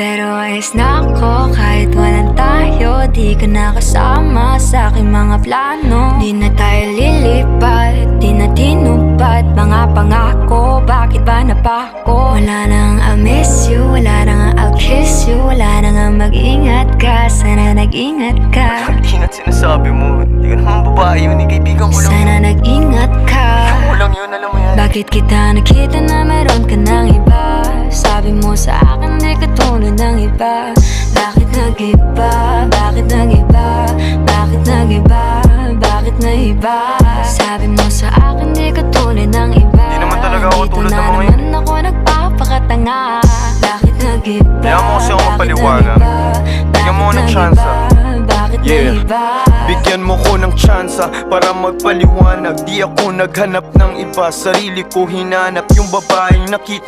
Pero ayos na ako kahit walang tayo. Di ka nakasama sa aking mga plano. Di na tayo lilipat, di na tinupad mga pangako. Bakit ba napako? Wala nang I miss you, wala nang I'll kiss you. Wala nang mag-ingat ka, sana nag-ingat ka. Mag-ingat sinasabi mo, di ka naman babae yun, kaibigan ko lang. Sana nag-ingat ka. Ako lang yun, alam mo yan. Bakit kita nakita na meron ka ng iba? Sabi mo sa akin di ka tulad ng iba. Bakit nag-iba? Bakit nag-iba? Bakit nag-iba? Bakit nag-iba? Sabi mo sa akin di ka tulad ng iba. Di naman talaga ako Dito tulad na ng mga naman ako nagpapakatanga. Bakit nag-iba? Kaya mo kasi ako Bakit mapaliwanag. nag-iba? Bigyan mo ako ng Bakit tsansa. nag-iba? Bakit Yeah. nag-iba? Bigyan mo ko ng tsansa para magpaliwanag. Di ako naghanap ng iba, sarili ko hinanap. Yung babaeng nakita